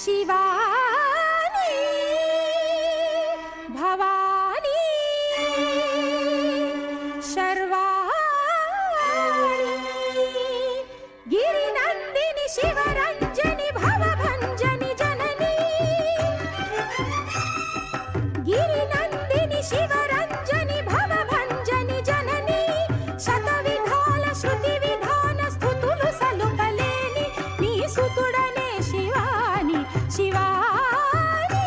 శివాని భవాని శర్వాణి గిరినందిని శివరంజని భవభంజని జనని గిరినందిని శివరంజని భవభంజని జనని శతవిధాల శృతి విధాన స్తుతులు సలుపలేని నీ సుతుడనే శివాని శివాని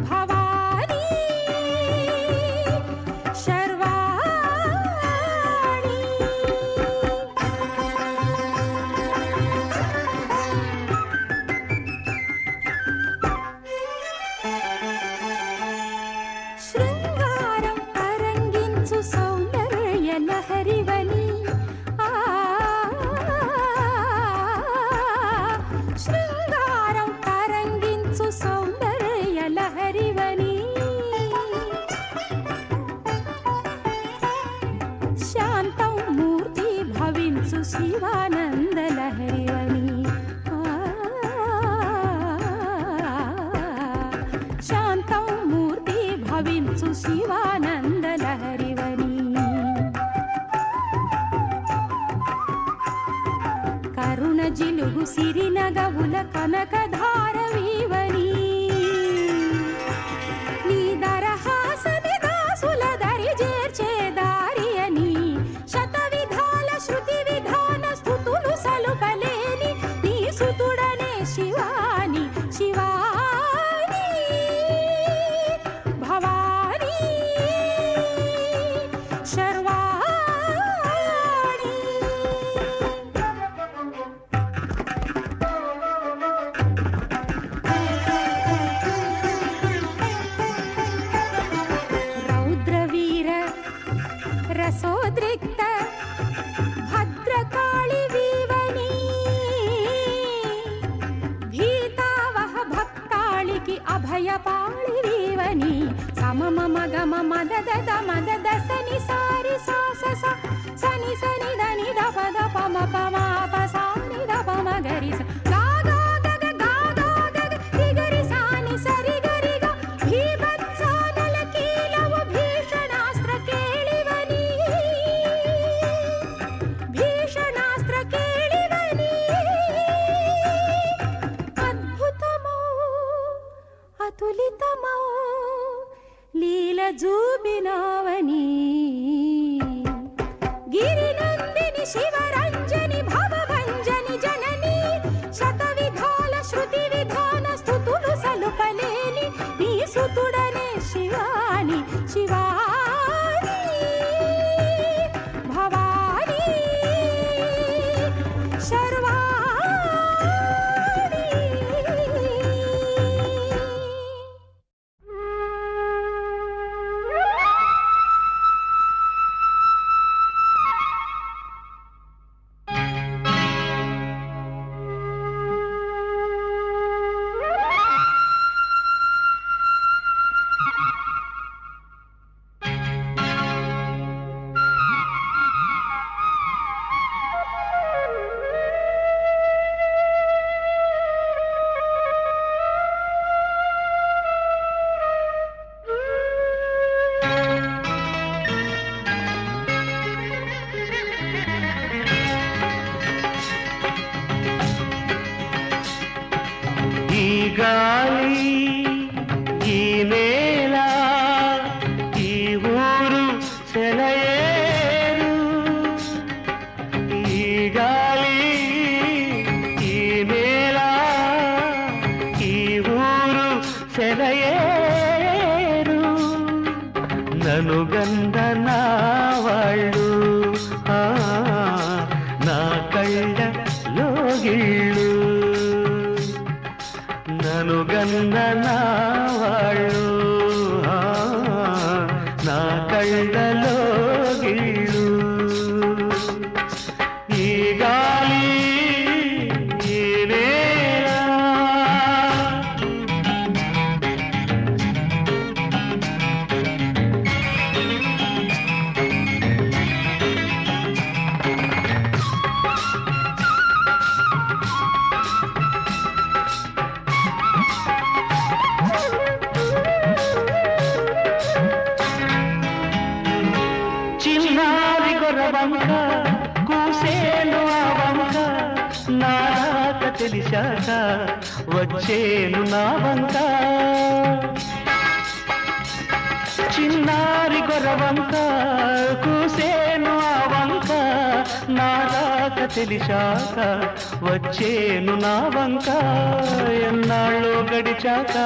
భవాని శర్వాణి శృంగారం తరంగించు సౌందర్య లహరివని శృంగారం తరంగించు సౌందర్య లహరివని శాంతం మూర్తి భవించు శివానంద లహరివని శాంతం మూర్తి భవించు శివానంద లహరివని కరుణ జిలుగు సిరినగవుల కనకధారవీవని నీ దరహాసమి దాసుల దరి చేర్చే దారియని శతవిధాల శృతి విధాన స్తుతులు సలుపలేని నీ సుతుడనే శివాని శివాని భవాని శర్వాణి రౌద్రవీర రసోద్రిక్త భద్రకాళి వీవని భీతావహ భక్తాళికి అభయపాళి వీవని సమమ మగమ మదద మదద సని సారి సాస సని సని దని దప దప మప మాప సాని దప మగరి స గా గా గగ గా గా గగ దిగరి సాని సరి గరి గ భీభత్సానల కీలవు భీషణాస్త్ర కేళివని భీషణాస్త్ర కేళివని అద్భుతమో అతులితమో లీల జూబినావని గిరినందిని శివరంజని భవభంజని జనని శతవిధాల శృతి విధాన స్తుతులు సలుపలేని నీ సుతుడనే శివాని శివాని భవాని శర్వాణి గాలి ఈ నేల ఈ ఊరు సెలయేరు ఈ గాలి ఈ నేల ఈ ఊరు సెలయేరు నను గంధ నా వాళ్ళు నా కళ్ళ లోగిళ్ళు నను గన్న నా వాళ్ళు నా కళ్ళలో గిళ్ళు ఈ గాలి ఈ నేల గొరవంక కూసేను ఆ వంక నాక తెలిసాక వచ్చేను నా వంక చిన్నారి గొరవంక కూసేను ఆ వంక నాక తెలిసాక వచ్చేను నా వంక ఎన్నాళ్ళో గడిచాక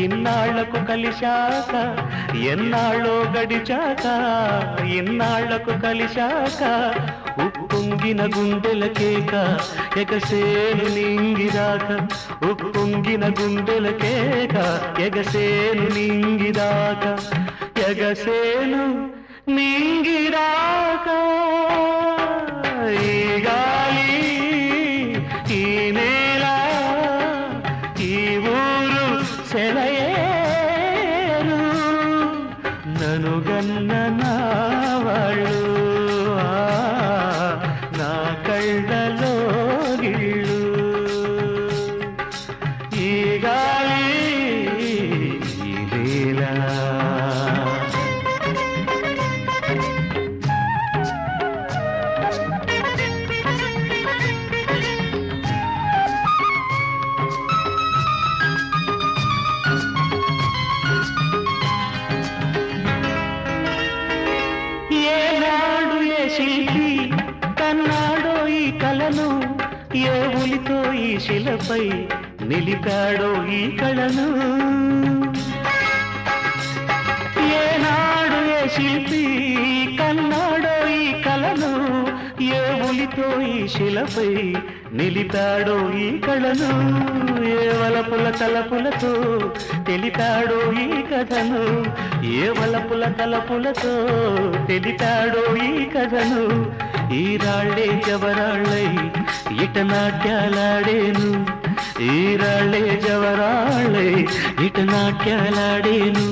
ఇన్నాళ్లకు కలిశాక ఎన్నాళ్ళో గడిచాక ఇన్నాళ్లకు కలిశాక ఉప్పొంగిన గుండెల కేక ఎగసేను నింగిదాక ఉప్పొంగిన గుండెల కేక ఎగసేను నింగిదాక ఎగసేను నింగిదాక ఈ గాలి ఈ నేల ఈ ఊరు సెలయేరు ననుగన్న నా వాళ్ళు నా కళ్ళలో గిళ్ళు ఈ గాలి ఈ నేల శిల్పి కన్నాడో ఈ కళను ఏ ఉలితో ఈ శిలపై నిలిపాడో ఈ కళను ఏనాడు ఏ శిల్పి కన్నాడో ఈ కళను ఏ ఉలితో ఈ శిలపై నిలిపాడో ఈ కళను ఏ వలపుల తలపులతో తెలిపాడో ఈ కథను ఏ వలపుల తలపులతో తెలిపాడో ఈ కథను ఈ రాళ్లే జవరాళ్ళై ఇట నాట్యాలాడేను ఈ రాళ్లే జవరాళ్ళై ఇట నాట్యాలాడేను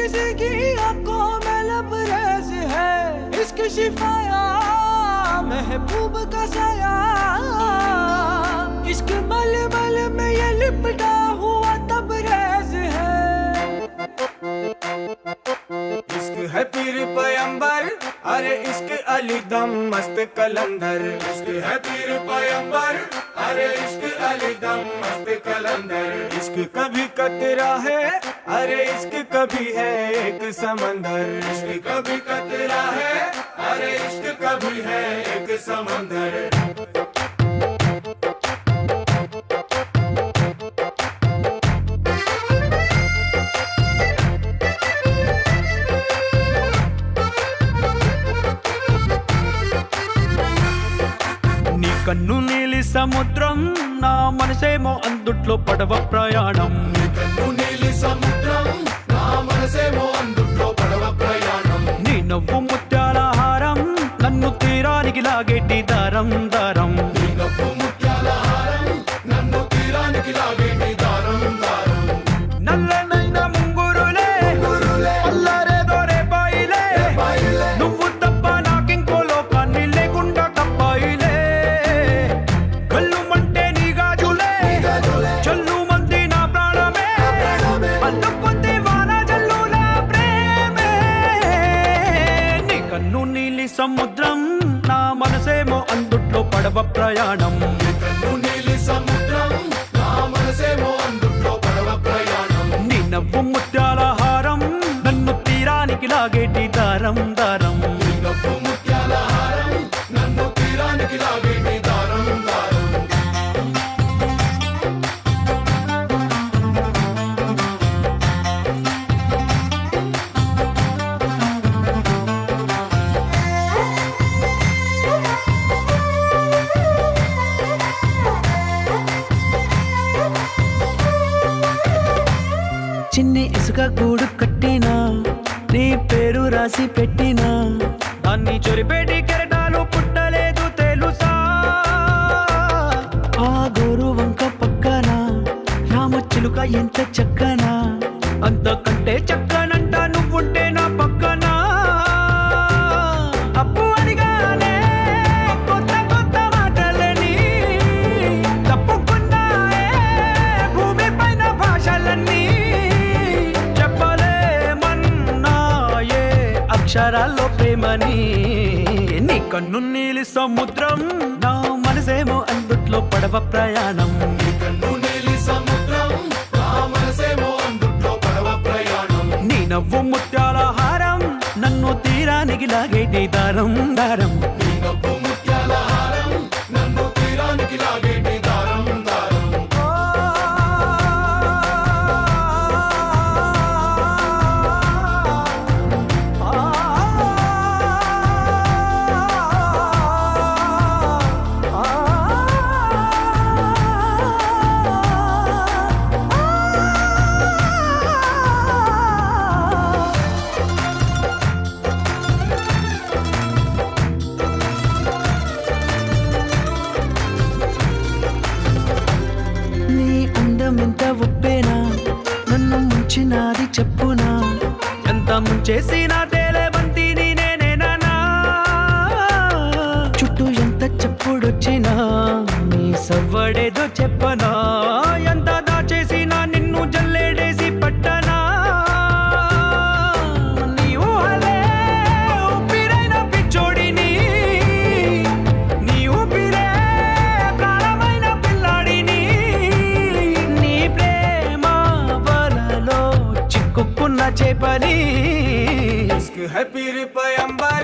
किसी की आंखों में लबरेज है, इश्क शिफाया महबूब का साया, इश्क मल मल में ये लिपटा हुआ तबरेज है। इश्क है पीर पैगंबर, अरे इश्क अली दम मस्त कलंदर, इश्क है पीर पैगंबर, अरे इश्क अली दम मस्त कलंदर, इश्क कभी कतरा है, अरे इश्क कभी है एक समंदर, इश्क कभी कतरा है, अरे इश्क कभी है एक समंदर। కన్ను నీలి సముద్రం నా మనసేమో అందుట్లో పడవ ప్రయాణం, కన్ను నీలి సముద్రం నా మనసేమో అందుట్లో పడవ ప్రయాణం, నీ నవ్వు ముత్యాల హారం నన్ను తీరానికి లాగేటి దారం దారం, నీ నవ్వు ముత్యాల హారం నన్ను తీరానికి లాగేటి దారం దారం, నల్లనైన ముంగురులే అల్లారేదో రేపాయిలే, నువ్వు తప్ప నాకింకో లోకాన్ని లేకుండా కప్పాయిలే, కళ్ళు మంటే నీ గాజులే చల్లు మంది నా ప్రాణమే, అల్లుకుంది వాన జల్లుల ప్రేమే, నీ కన్ను నీలి సముద్రం నా మనసేమో అందుట్లో పడవ ప్రయాణం, కన్ను నీలి సముద్రం నా మనసేమో అందుట్లో పడవ ప్రయాణం, నీ నవ్వు ముత్యాల హారం నన్ను తీరానికి లాగేటి దారం దారం, నీ నవ్వు ముత్యాల హారం నన్ను తీరానికి లాగేటి దారం దారం. చిన్ని ఇసుక గూడు కట్టినా నీ పేరు రాసి పెట్టినా, దాన్ని చొరిపేటి కెరటాలు పుట్టలేదు తెలుసా, ఆ గోరు వంక పక్కన రామచిలుక ఎంత చక్కనా, అంతకంటే చక్కనంట నువ్వుంటే నా పక్కన, అప్పు అడిగానే కొత్త కొత్త మాటలని, తప్పుకున్నాయే భూమి పైన భాషలన్నీ, చెప్పలేమన్నాయే అక్షరాల్లో ప్రేమని, నీ కన్ను నీలి సముద్రం నా మనసేమో అందుట్లో పడవ ప్రయాణం, కన్ను నీలి సముద్రం నా మనసేమో అందుట్లో పడవ ప్రయాణం, నీ నవ్వు ముత్యాల హారం నన్ను తీరానికి లాగేటి దారం దారం, నీ నవ్వు ముత్యాల హారం నన్ను తీరానికి లాగేటి దారం దారం. నీ అందమెంత ఒప్పేనా నన్ను ముంచినాది చెప్పునా, ఎంత ముంచేసినా తేలేబంతిని నేనేనా, చుట్టూ ఎంత చెప్పుడొచ్చినా నీ సవ్వడేదో చెప్పనా, ఎంత దాచేసినా నిన్ను జల్లేడేసి పట్టనా, నీ ఊహలే ఊపిరైన పిచ్చోడిని, నీ ఊపిరే ప్రాణమైన పిల్లాడిని, నీ ప్రేమ వలలో చిక్కుకున్న చేపని, इश्क है पीर पैगंबर,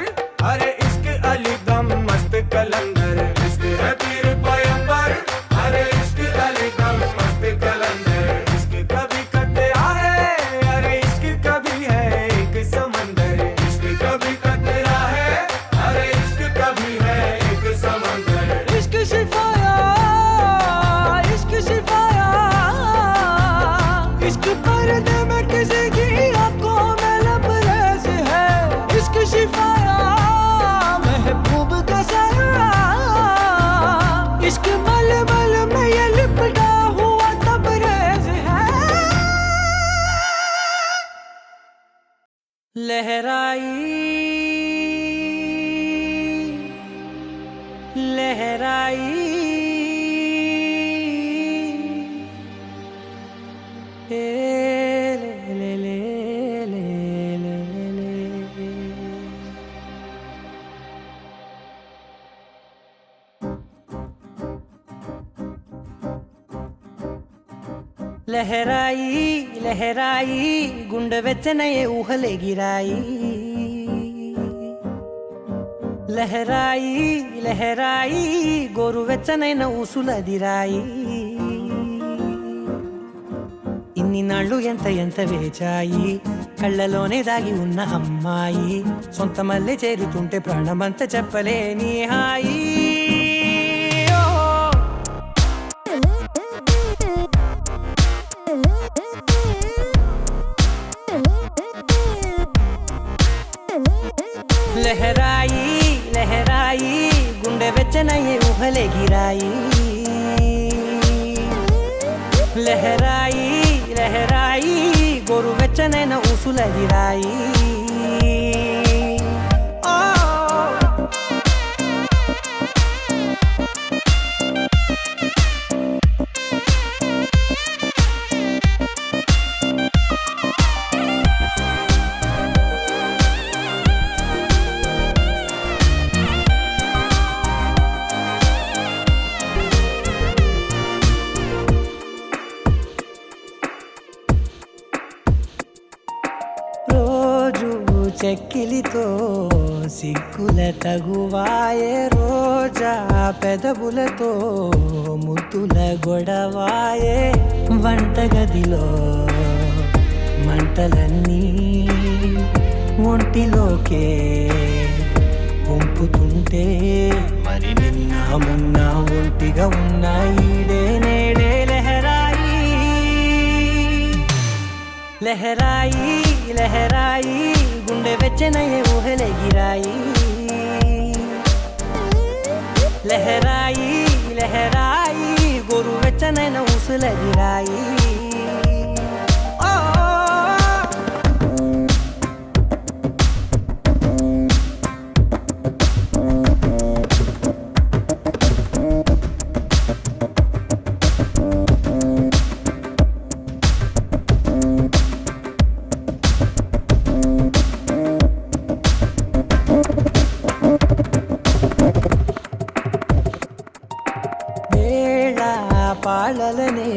अरे इश्क अली दम मस्त कलंदर, इश्क है पीर पैगंबर, अरे इश्क अली दम मस्त कलंदर, इश्क कभी कतरा है, अरे इश्क कभी है एक समंदर, इश्क कभी कतरा है, अरे इश्क कभी है एक समंदर, इश्क शिफाया इश्क पर्दे में किसी की आंखों में लबरेज है, इश्क शिफाया महबूब का साया, इश्क मल मल में ये लिपटा हुआ तबरेज है। लहराई लहराई ए, ले, ले, ले, ले, ले, ले। लहराई लहराई गुंड వెచ్చనయే ఊహలెగిరాయి లహరాయి లహరాయి గోరు వెచ్చనైన ఊసులదిరాయి ఇన్ని నాళ్ళు ఎంత ఎంత వేచాయి కళ్ళలోనే దాగి ఉన్న అమ్మాయి సొంత మల్లె చేరుతుంటే ప్రాణమంత చెప్పలేని హాయి లహరాయి లహరాయి గుండె వెచ్చనయ్యే ఊహలెగిరాయి లహరాయి లహరాయి గోరు వెచ్చనైన ఊసులదిరాయి చెక్కిలితో సిగ్గుల తగువాయే రోజా పెదవులతో ముద్దుల గొడవాయే వంటగదిలో మంటలన్నీ ఒంటిలోకే వంపుతుంటే మరి నిన్న మొన్న ఒంటిగా ఉన్న ఈడే నేడే లహరాయి లహరాయి లహరాయి గుండె వెచ్చనయ్యే ఊహలెగిరాయి లహరాయి లహరాయి గోరు వెచ్చనైన ఊసులదిరాయి పాలలనే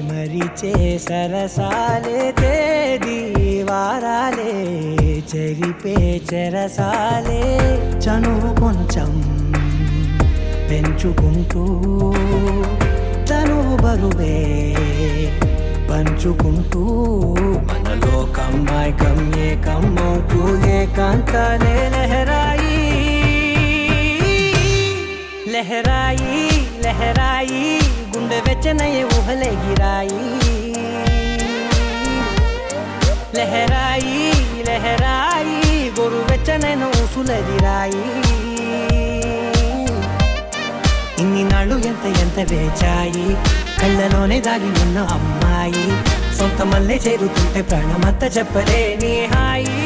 మరిచే సరసాలే తేదీ వారాలే చెరిపే చెరసాలే చనువు కొంచెం పెంచుకుంటూ తనువు బరువే పంచుకుంటూ మనలో కమ్మాయికం ఏకమ్మవుతూ ఏకాంతాలే లహరాయి లహరాయి లహరాయి గుండె వెచ్చనయ్యే ఊహలెగిరాయి లహరాయి లహరాయి గోరు వెచ్చనైన ఊసులదిరాయి ఇన్ని నాళ్ళు ఎంత ఎంత వేచాయి కళ్ళలోనే దాగి ఉన్న అమ్మాయి సొంత మల్లె చేరుతుంటే ప్రాణమంత చెప్పలేని హాయి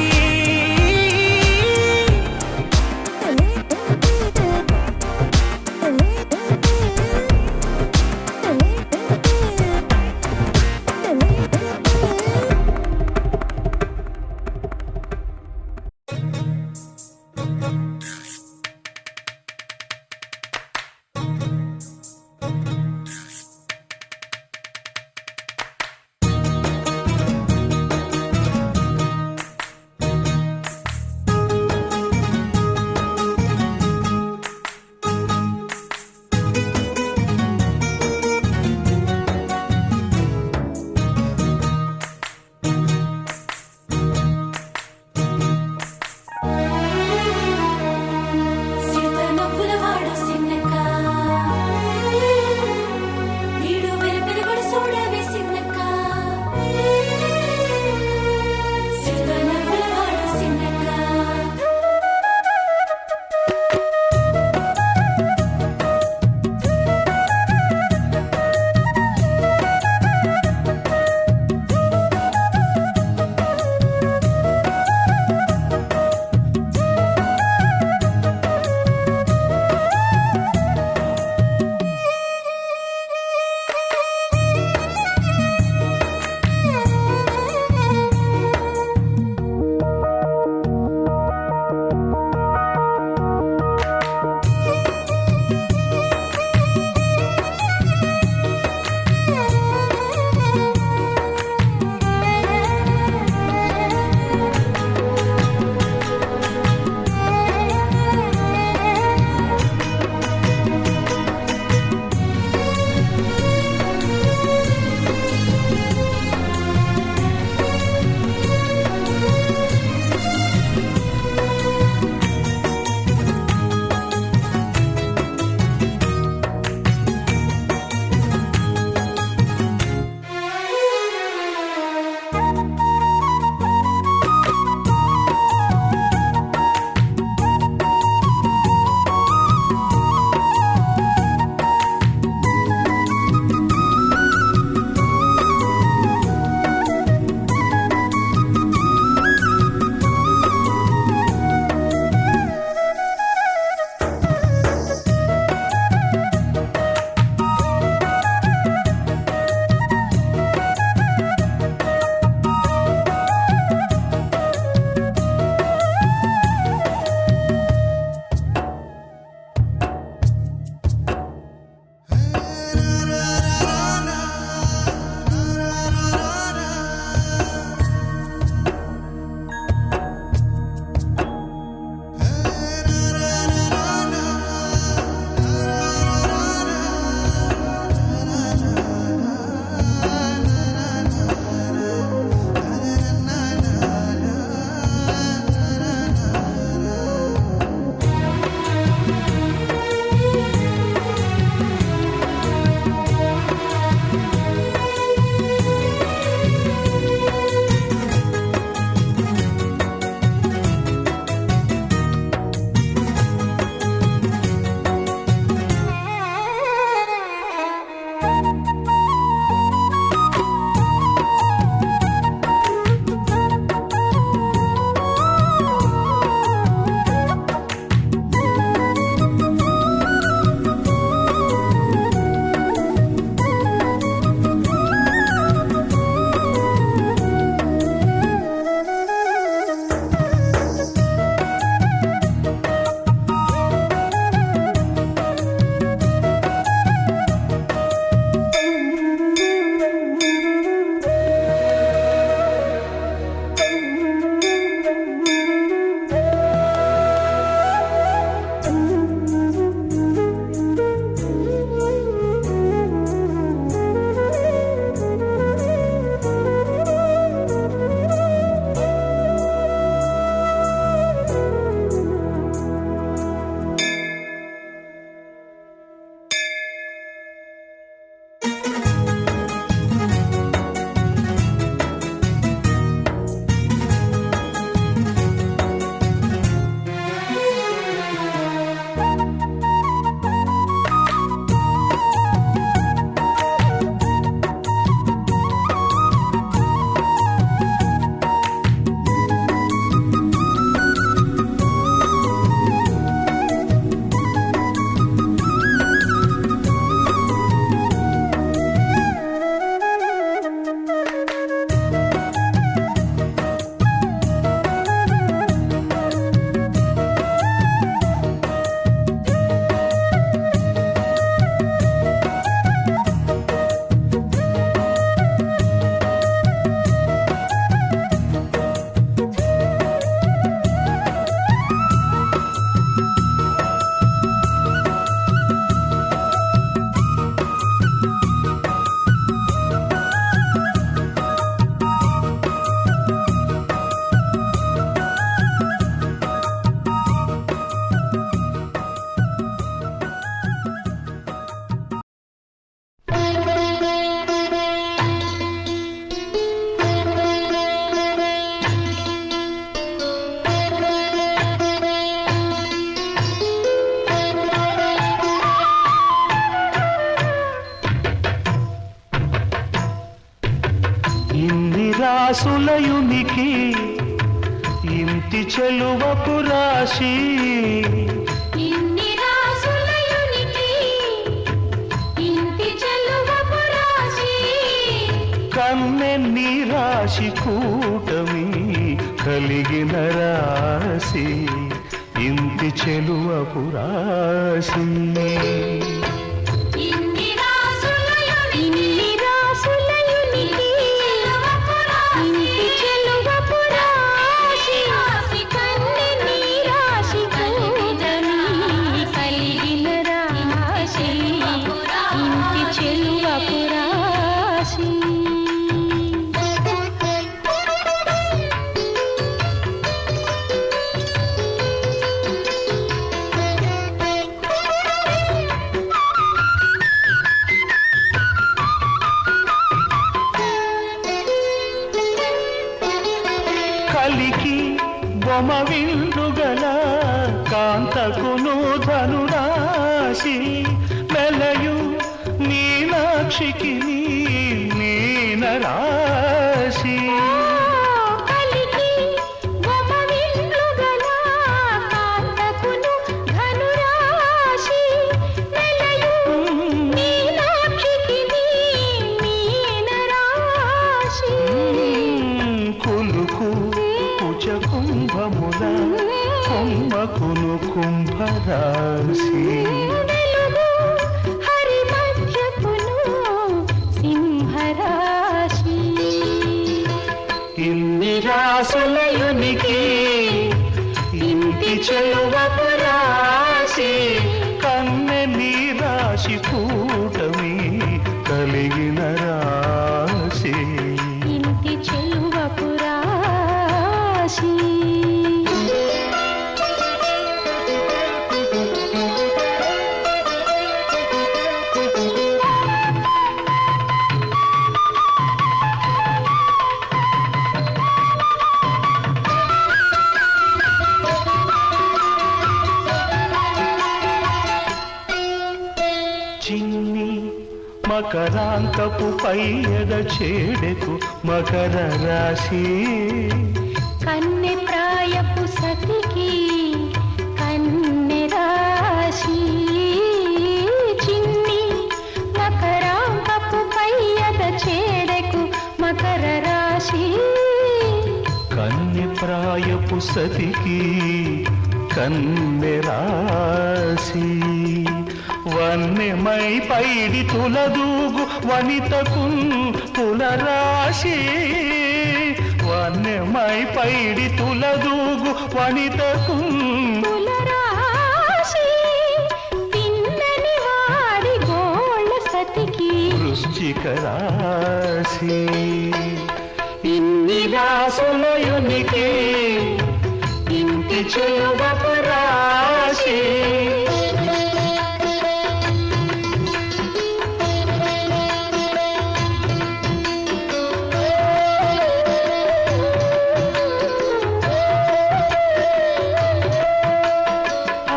రాసులయునికి ఇంటి చెలువపు రాశి ఇన్ని రాసులయునికి ఇంటి చెలువపు రాశి కన్నెన్ని రాశి కూటమి కలిగిన రాశి ఇంటి చెలువపు రాశి ఇన్ని రాసులయునికి ఇంటి చెలువపు రాశి కన్నెని రాశి కూటమి కలిగిన రాశి ఇంటి చెలువపు రాశి కలికి బొమ విందుగల కాంతకును ధనురాశి మెలయు మీనాక్షికి మీన రాశి కలికి గమవిందుగల కాంతకును ధనురాశి నెలయు మీనాక్షికి మీన రాశి కులుకు కుచ కుంభముల కుంభకును కుంభరాశి వెలుగు హరి మధ్యకును సింహరాశి ఇన్ని రాసులయునికి ఇంటి చెలువపు రాశి కన్నెని రాశి కూటమి కలిగిన రాశి ఇంటి చెలువపు రాశి చిన్ని మకరాంతపు పైయద చేడెకు మకర రాశి కన్నె ప్రాయపు సతికి కన్నె రాశి చిన్ని మకరాంకపు పయ్యద చేడెకు మకర రాశి కన్నె ప్రాయపు సతికి కన్నె రాశి వన్నెమై పైడి తులదూగు వనితకు తులరాశి వన్నెమై పైడి తులదూగు వనితకు కులరాశి తిన్నని వాడి గోళ్ళ సతికి వృశ్చిక రాశి ఇన్ని రాసులయునికి ఇంటి చెలువపు రాశి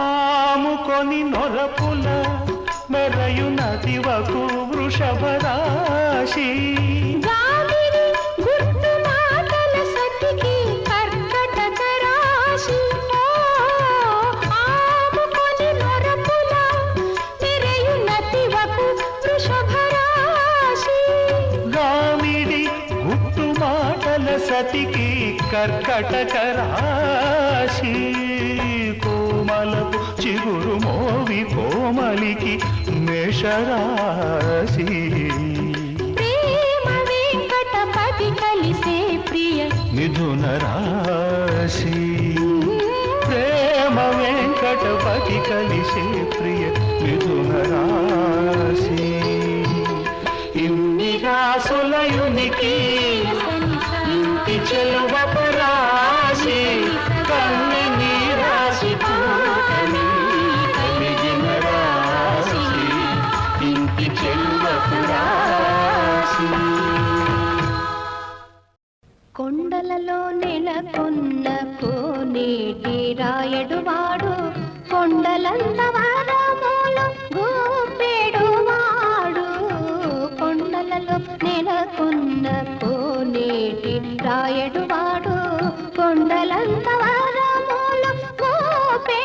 ఆముకొని నొరపుల మెరయు నదివకు వృషభ రాశి గామిని గుర్తు మాటల సతికి కర్కటక రాశి ఆముకొని నొరపుల మెరయు నతివకు వృషభ రాశి గామిడి గుట్టు మాటల సతికి కర్కటక రాశి కోమలపు చిగురు మోవి కోమలికి మేషరాశి ప్రేమ వెంకటపతి కలిసే ప్రియ మిథున రాశి ప్రేమ వెంకటపతి కలిసే ప్రియ మిథున రాశి ఇన్ని రాసులయునికి ఇంటి చెలువపు రాశి కన్నెని రాశి కూటమి కలిగిన రాశి ఇంటి చెలువపు రాశి కొండలలో నెలకొన్న కోనేటి రాయడువాడు కొండలంత వారములు గోపెడువాడు కొండలలో నెలకొన్న కోనేటి కోనేటి రాయడువాడు కొండలంత వరములు మోపేడువాడు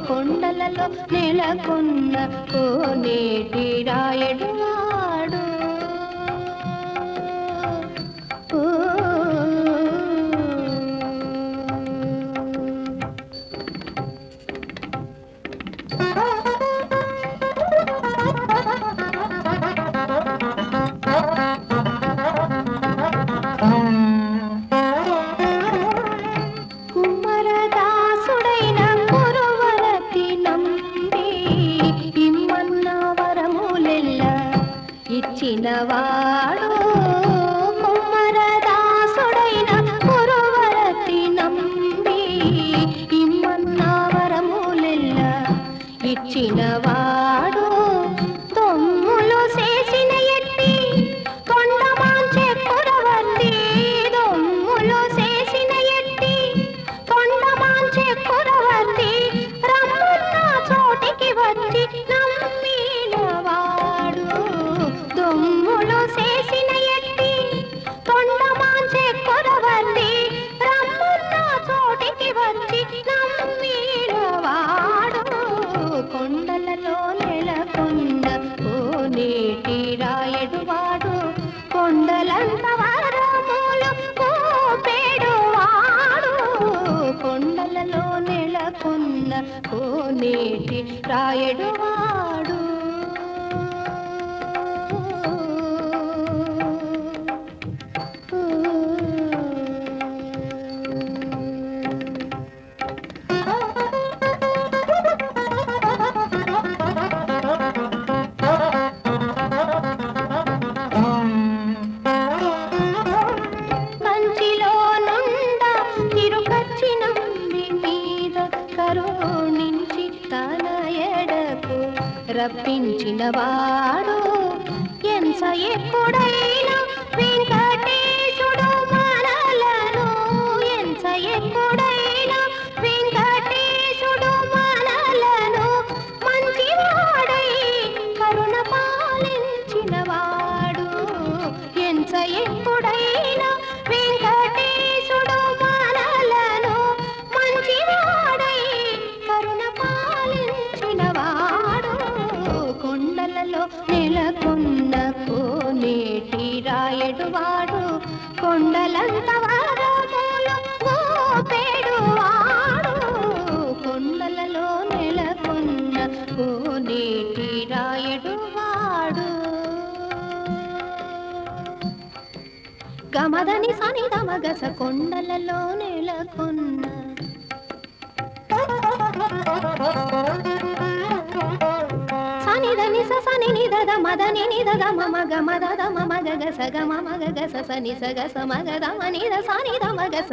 కొండలలో నెలకొన్న కోనేటి రాయడువాడు కుమ్మరదాసుడైన కురువరతి నంబి ఇమ్మన్న వరములెల్ల ఇచ్చినవాడు కుమ్మరదాసుడైన కురువరతి నంబి ఇమ్మన్న వరములెల్ల ఇచ్చినవాడు తొమ్ములు చేసిన ఎట్టి తొండమాంచె కురవల్లి దొమ్ములు చేసిన ఎట్టి తొండమాంచె కురవల్లి రమ్మన్న చోటికి వచ్చి నమ్మినవాడు దొమ్ములు చేసిన ఎట్టి తొండమాంచె కురవల్లి రమ్మన్న చోటికి వచ్చి నమ్మినవాడు కొండలలో నెలకొండ కోనేటి రాయడువాడు కొండలంత వరములు మోపేడువాడు కొండలలో నెలకొన్న కోనేటి రాయడువాడు కంచిలో నుండ తిరుకచ్చినంబి మీద కరుణించి తన ఎడకు రప్పించినవాడు ఎంత ఎక్కుడైన వెంకటేశుడు మనలను ఎంత ఎక్కుడైన వెంకటేశుడు మనలను మంచివాడై కరుణ పాలించినవాడు ఎంత ఎక్కుడైన వెంకటేశుడు మనలను మంచివాడై కరుణ పాలించినవాడు కొండలలో నెలకొన్న కోనేటి రాయడువాడు కొండలంత వరములు మోపేడువాడు కొండలలో నెలకొన్న కోనేటి రాయడువాడు గమదని సనిద మగస కొండలలో నెలకొన్న సనిదని సని నిదద మదని నిదద మమ గమద మమ గగస గమ మగగస సని సగస మగద మనిద సనిద మగస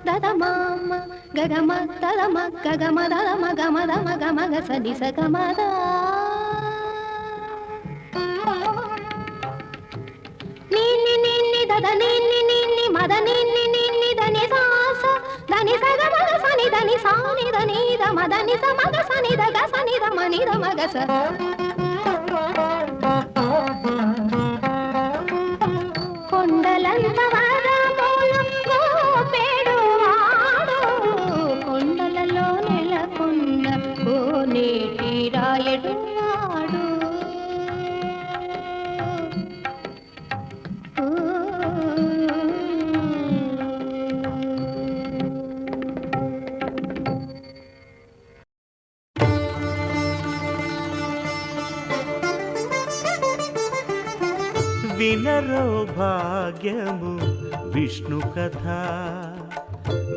దదమామ గగమ దదమ గగమ దదమ గమ దమ గమ గస నిస గమద నిన్ని నిన్ని దద నిన్ని నిన్ని మద నిన్ని నిన్ని దని సాస దని సగ మగ సని దని సాని దని ద మద ని స మగ సని ద గ సని ద మని ద మగ స కొండలంత వరములు మోపేడువాడు కొండలలో నెలకొన్న కోనేటి రాయడువాడు వినరో భాగ్యము విష్ణు కథ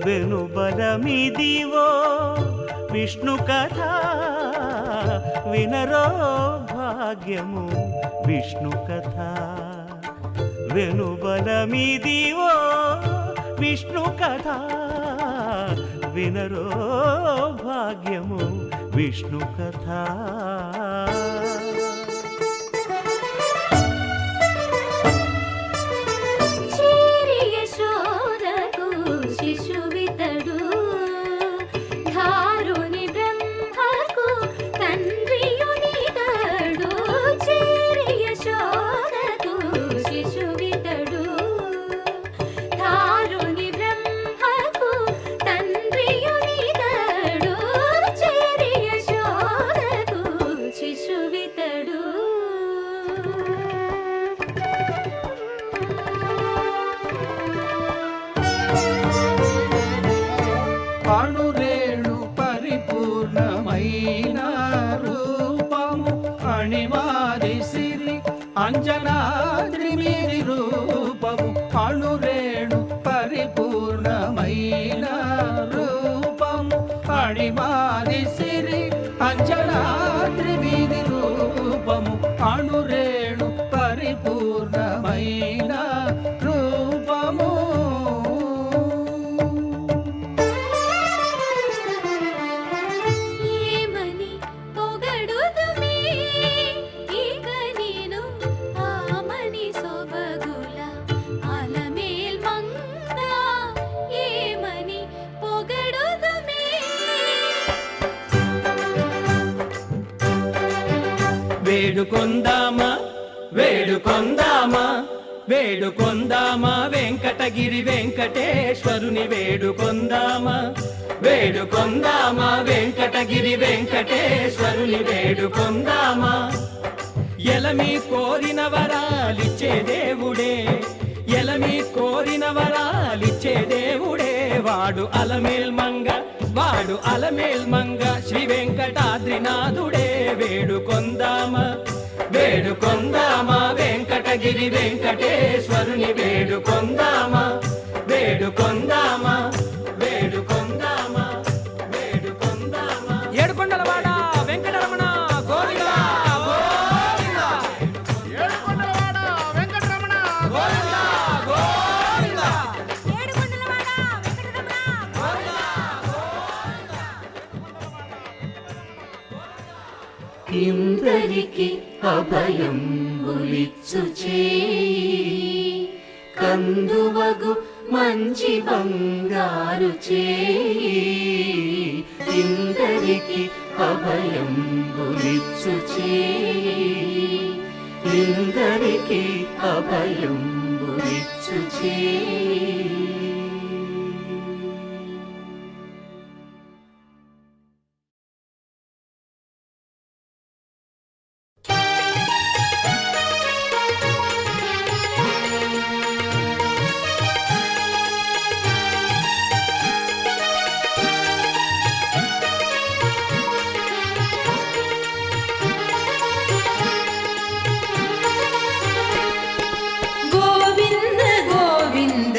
వెనుబలమిదివో విష్ణు కథ వినరో భాగ్యము విష్ణు కథ వెనుబలమిదివో విష్ణు కథ వినరో భాగ్యము విష్ణు కథ శ్రీ శిశువితడు ధారుని బ్రహ్మకు తండ్రియునితడు చేరి యశోదకు శిశువితడు ధారుని బ్రహ్మకు తండ్రియునితడు చేరి యశోదకు శిశువితడు అణురేణు పరిపూర్ణమైన రూపము అణిమాది సిరి అంజనాద్రి మీది రూపము అణురేణు పరిపూర్ణమైన రూపము అణిమాది సిరి అంజనాద్రి మీది రూపము అణురేణు పరిపూర్ణమైన రూపము ఏమని పొగడుదుమే ఇక నేను ఆమని సొబగుల అలమేల్ మంగ ఏమని పొగడుదుమే వేడుకొందామా వేడుకొందామా వేడుకొందామా వెంకటగిరి వెంకటేశ్వరుని వేడుకొందామా వేడుకొందామా వెంకటగిరి వెంకటేశ్వరుని వేడుకొందామా ఎలమి కోరిన వరాలిచ్చే దేవుడే ఎలమి కోరిన వరాలిచ్చే దేవుడే వాడు అలమేల్ మంగ శ్రీ వెంకటాద్రినాథుడే వేడుకొందామా వేడుకొందామా వెంకటగిరి వెంకటేశ్వరుని వేడుకొందామా వేడుకొందామా వేడుకొందామా వేడుకొందామా ఏడుకొండలవాడ వెంకటరమణ గోవిందా గోవిందా ఏడుకొండలవాడ వెంకటరమణ గోవిందా గోవిందా ఏడుకొండలవాడ వెంకటరమణ ఇందరికి అభయం బులిచ్చు చేయి కందువగు మంచి బంగారు చేయి ఇందరికి అభయం బులిచ్చు చేయి ఇందరికి అభయం బులిచ్చు చేయి గోవింద గోవింద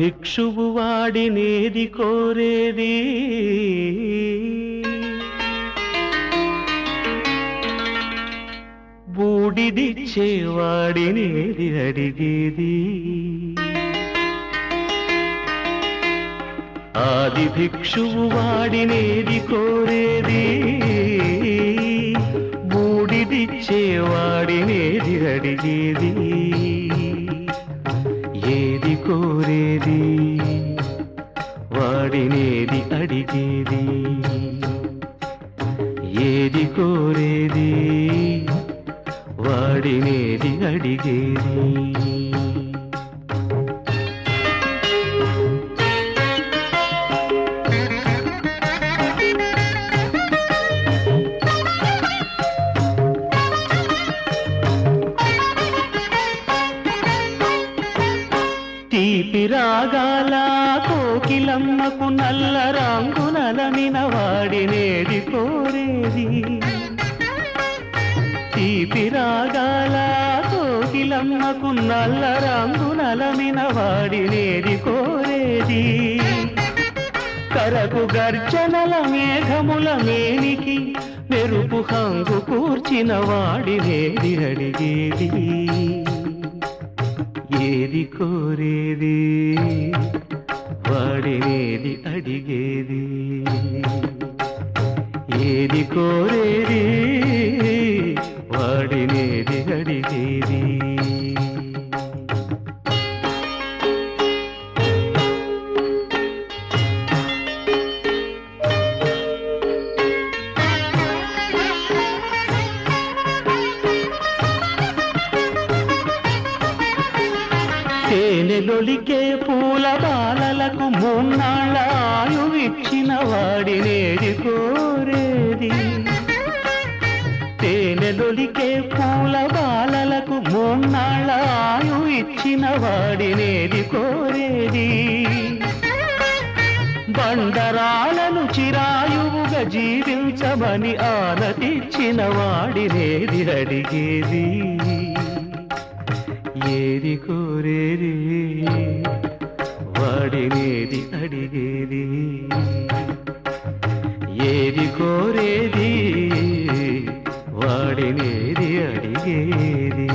భిక్షువు వాడినేది కోరేది బూడిదిచ్చేవాడినేది అడిగేది ఆది భిక్షువు వాడినేది కోరేది బూడిదిచ్చేవాడినేది అడిగేది ఏది కోరేది వాడినేది అడిగేది ఏది కోరేది వాడినేది అడిగేది తీపి రాగాల కోకిలమ్మకు నల్ల రంగునలనిన వాడినేది కోరేది తీపి రాగాల కోకిలమ్మకు నల్ల రంగునలనిన వాడినేది కోరేది కరకు గర్జనల మేఘముల మేనికి మెరుపు హంగు కూర్చిన వాడినేది అడిగేది ఏది కోరేది వాడినేది అడిగేది ఏది కోరేది వాడినేది అడిగేది తేనెలొలికే పూల బాలలకు మూన్నాళ్ళ ఆయువిచ్చిన వాడినేది కోరేది తేనెలొలికే పూల బాలలకు మూన్నాళ్ళ ఆయువిచ్చిన వాడినేది కోరేది బండరాలను చిరాయువుగా జీవించమని ఆనతిచ్చిన వాడినేది అడిగేది ఏది కోరేది వాడినేది అడిగేది ఏది కోరేది వాడినేది అడిగేది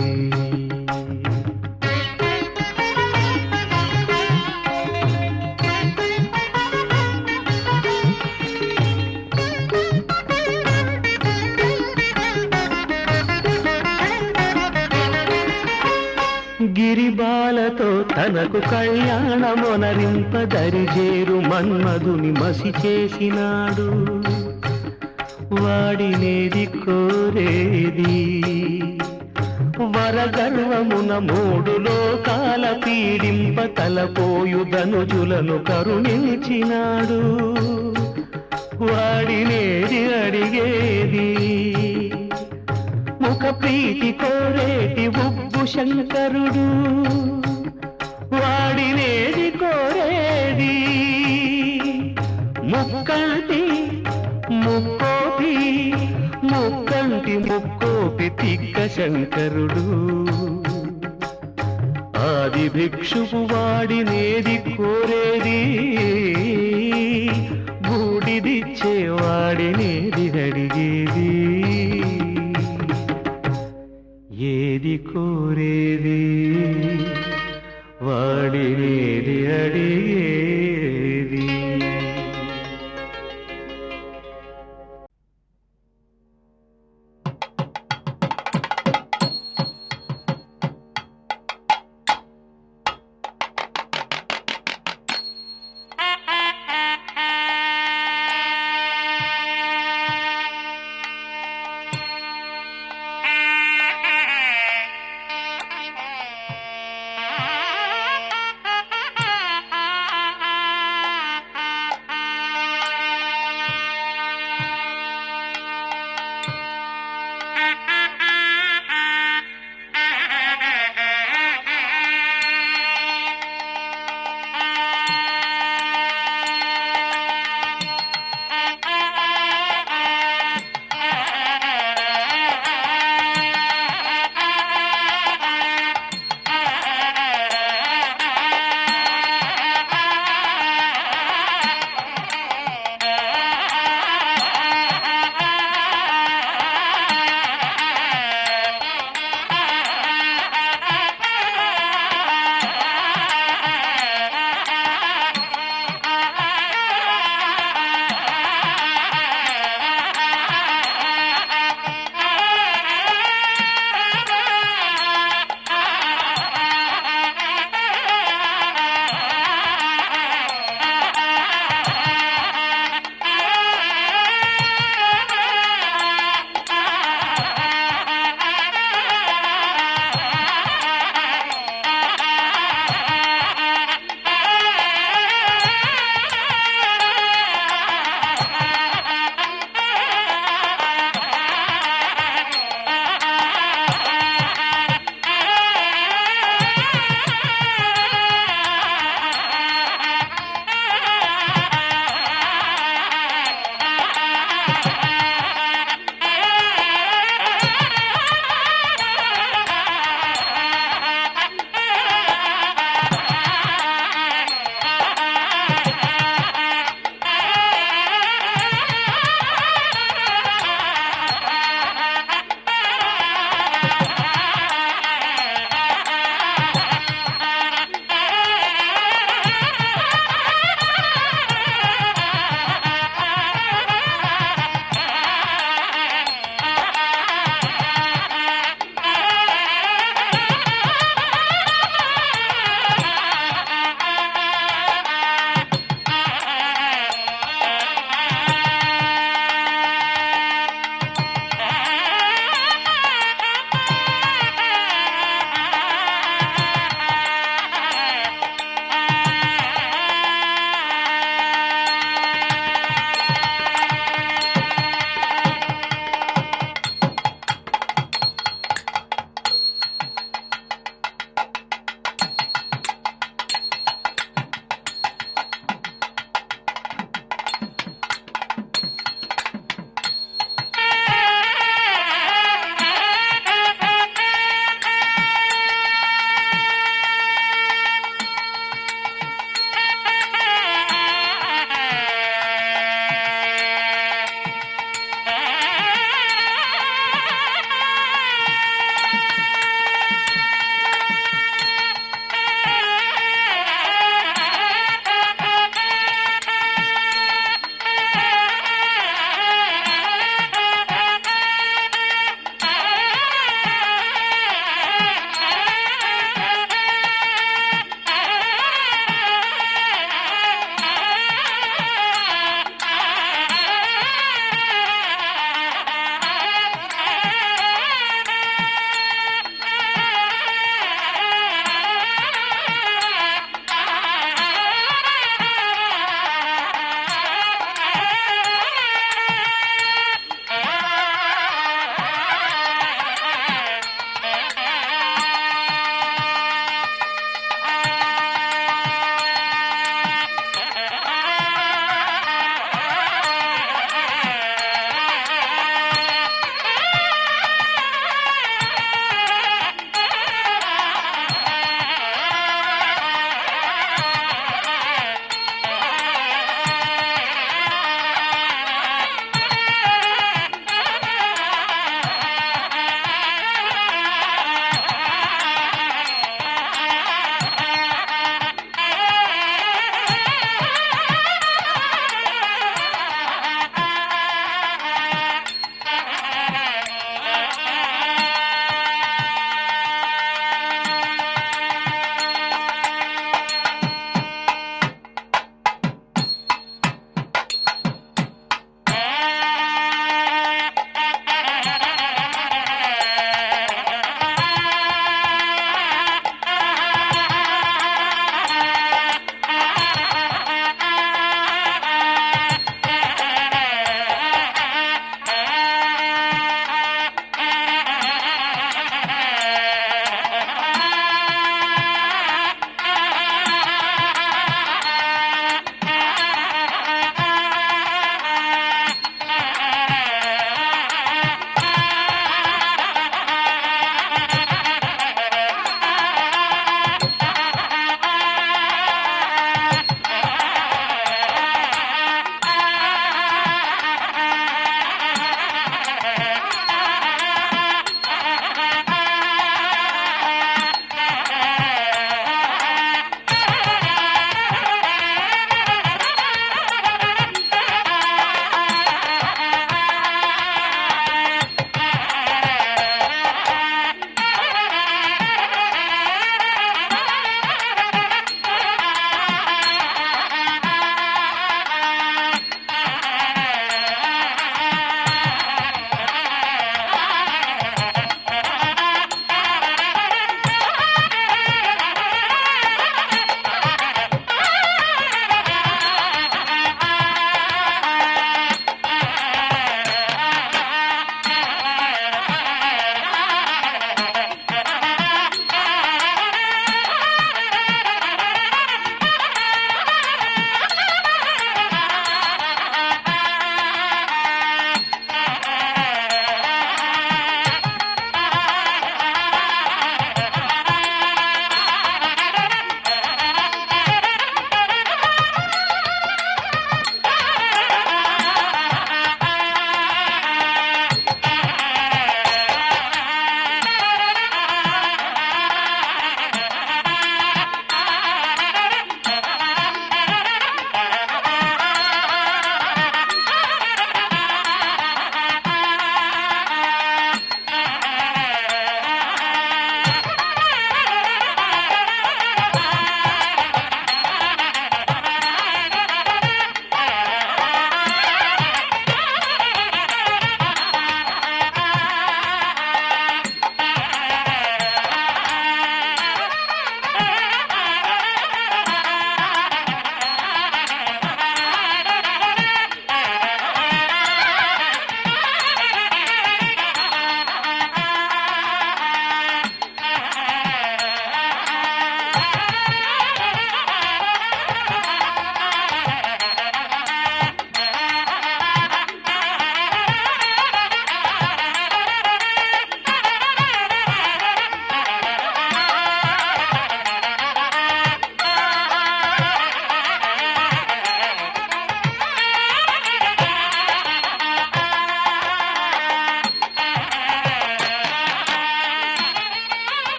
గిరిబాలతో తనకు కళ్యాణమొనరింపదరిజేరు మన్మధుని మసి చేసినాడు వాడినేది కోరేది వరగర్వమున మూడు లోకాల పీడింప తలపోయు ధనుజులను కరుణించినాడు వాడినేది అడిగేది ముఖ ప్రీతి కోరేటి ఉగ్గు శంకరుడు వాడినేది కోరేది ముక్కంటి ముక్కోపి ముక్కంటి ముక్కోపి తిక్క శంకరుడు ఆది భిక్షువు వాడినేది కోరేది